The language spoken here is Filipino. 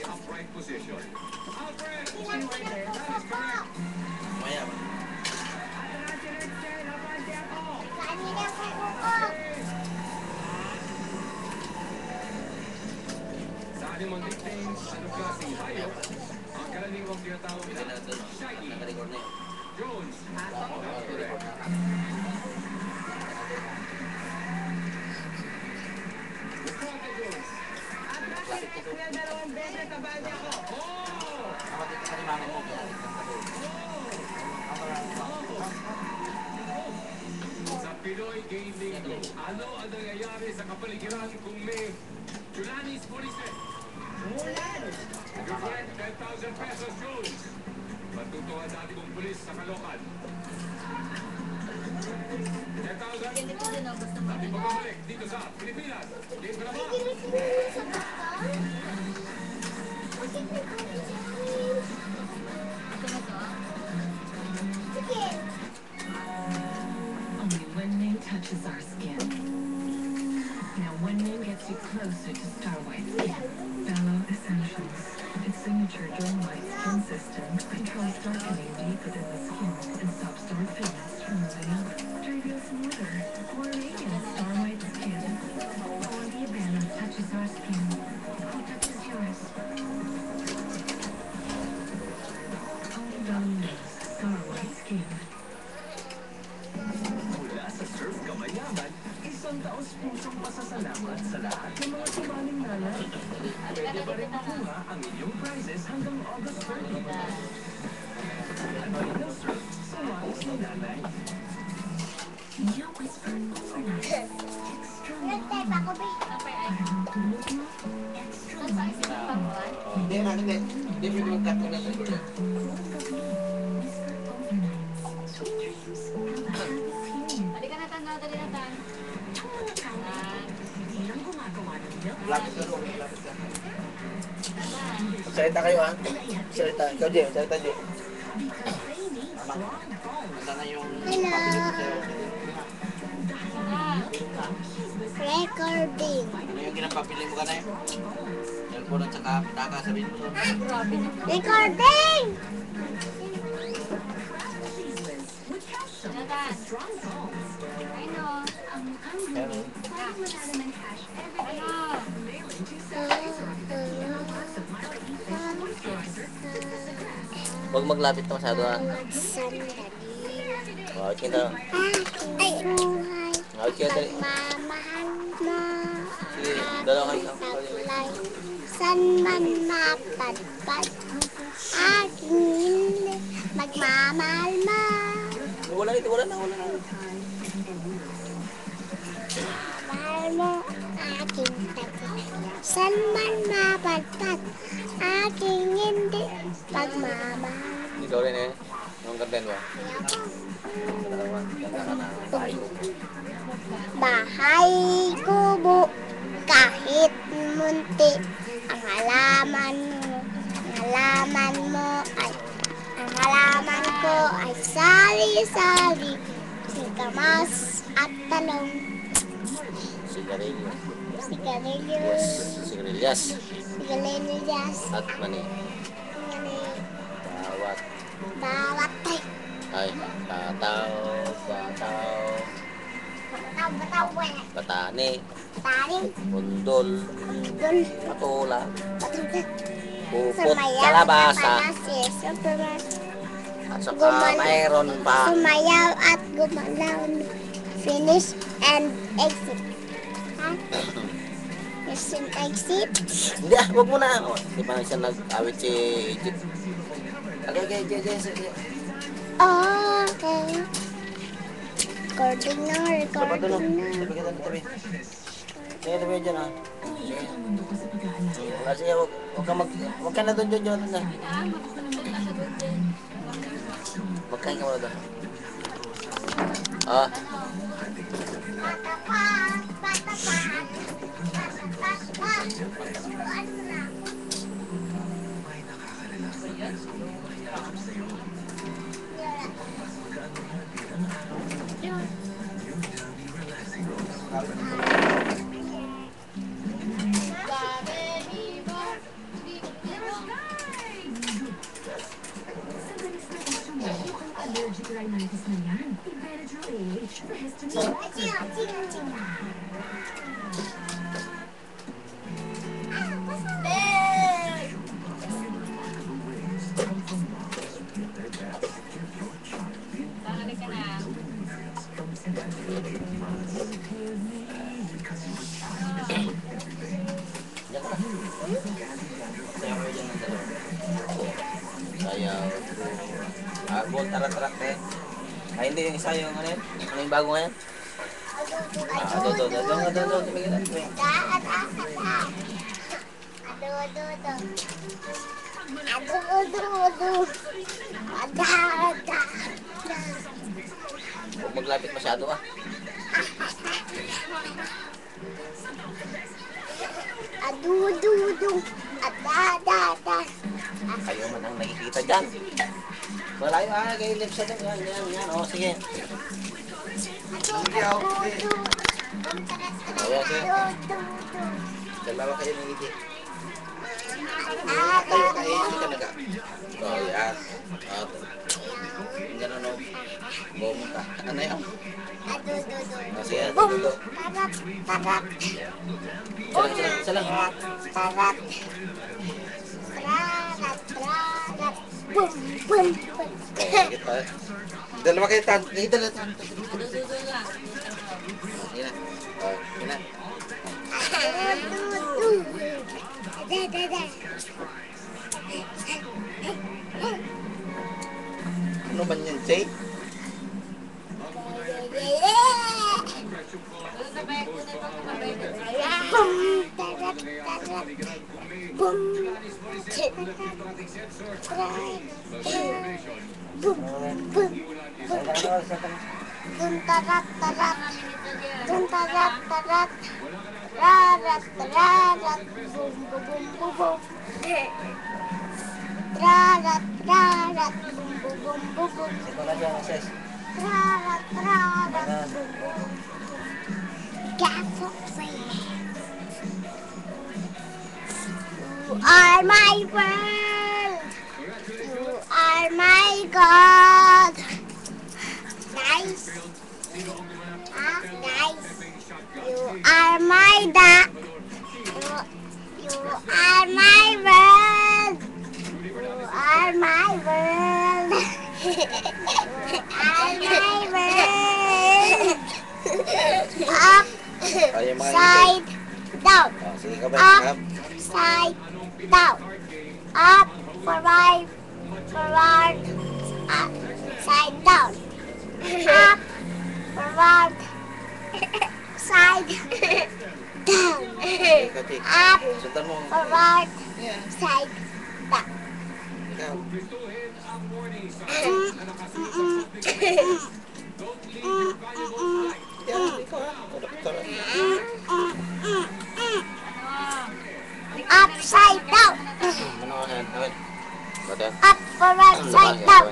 Upright position. Alfred! That is correct. Maya ba? Sa animal nicknames, anong klaseng hayop ang karaniwang tinatawag Pwede na na ito, no? shaggy? Naka-record na yun. Jones. That's correct. Describe the Jones. Oh! Kapatid ka ni mami mo, kaya Sa Pinoy Game Linggo, ano ang nangyayari sa kapaligiran kung may Chulanis Police? Mulan! Your friend, 10,000 pesos, Jones. Matutuwa dati kong pulis sa Caloocan. 10,000. Dati pagkabalik dito sa Pilipinas. Game ka na ba? Only one name touches our skin. Now one name gets you closer to Starlight Skin. Bello Essentials. Its signature Germ White Skin System controls darkening deep within the skin and stops dark pigments from moving up. To reveal smoother, more radiant Starlight Skin. Only Bello touches our skin. Who touches yours? Only Bello knows Starlight Skin. Mula sa Surf Kamayaman, isang taos pusong pasasalamat sa lahat ng mga sumaling nanay. Pwede pa rin makuha ang inyong prizes hanggang August 30. Ano rin ng surf sa wais ni nanay? You whisper overnight. Extra long. Parang tulog mo. Extra long. Hindi na, hindi. Hindi mo yung cut na sa Whisper overnight. Sweet dreams. Halika na, Tan. Dali na, Tan. Ang mga tao, hindi lang gumagawa ng milk. Lapit ka doon, lapit ka. Salita kayo, ha? Salita. Ikaw, Jay. Salita, Jay. Because they need strong bones. Anda na yung papili ko sa'yo. Recording. Ano yung kinapapili mo ka na yun? Cellphone at saka pitaka, sabihin mo doon. Grabe na. Recording! With calcium, Ano, Tan? strong bones. I know. Pero, Ano? huwag maglapit na masyado, ha? Sandali. Okay, kita. Ay, buhay. Okay, dali. Pagmamahal mo. Sige, dalawa kayo. Taglay. San man mapadpad. Aking hindi. Magmamahal mo. Wala na, wala na. Mahal mo. Aking taglay. San man mapadpad. Aking hindi. Pagmamahal. Ikaw rin eh. Anong content mo? Dalawa. Ganda ka na. Bahay ko. Bahay kubo, kahit munti, ang halaman ko ay sari-sari, singkamas at talong, Sigarilyo. sigarilyas, Sigarilyas. sigarilyas, At mani. bawat Ay, bataw. Batani. taring, Bundol. dul, Patula. patugat, Pupot. sumayaw, Kalabasa. Superman. At saka mayroon pa. Sumayaw at gumalaw. Finish and exit. Ha? Finish and exit? Hindi wag mo na. Oh, hindi pa na siya nag-awit si Egypt. Okay. Oh, okay. Recording na, recording na. Tabi kita, tabi. Sige, tabi dyan, ha. Umiikot ang mundo ko sa pag-aalala. Kasi wag ka na doon. Ah, matuto naman nasa doon din. Magkain ka muna doon. Ah, Allergic rhinitis na yan. Benadryl AH for histamine. Tangali ka na. Diyan ka. Sayaw kayo dyan ng dalawa. Sayaw. Ball, tarat-tarat eh. Ay, hindi yung isa yung ano yun? Ano yung bago ngayon? Doon. Tumigil na. Huwag maglapit masyado ah. Kayo man ang nakikita dyan. Malayo ah, kayo lips sa doon. Yan. O, sige. Ayan, sige. Dalawa kayo ng ngiti. Tayo kayo, hindi ka naga. O, yan. Ganun o. Bumunta. Ano yan? O, sige. Dudo. Isa lang. Dalawa kayo tan. Dalawa tan. Sige na. Sige na. Ano ba yan, Jay? You are my world. You are my God. Nice. Nice. You are my dad. You are my world. You are my world. You are my world. Up, side, down. Up, side, down. Up, forward, side, down. Up, forward, side, down. Up, forward, side, down. Upside down. Up, forward, side, down.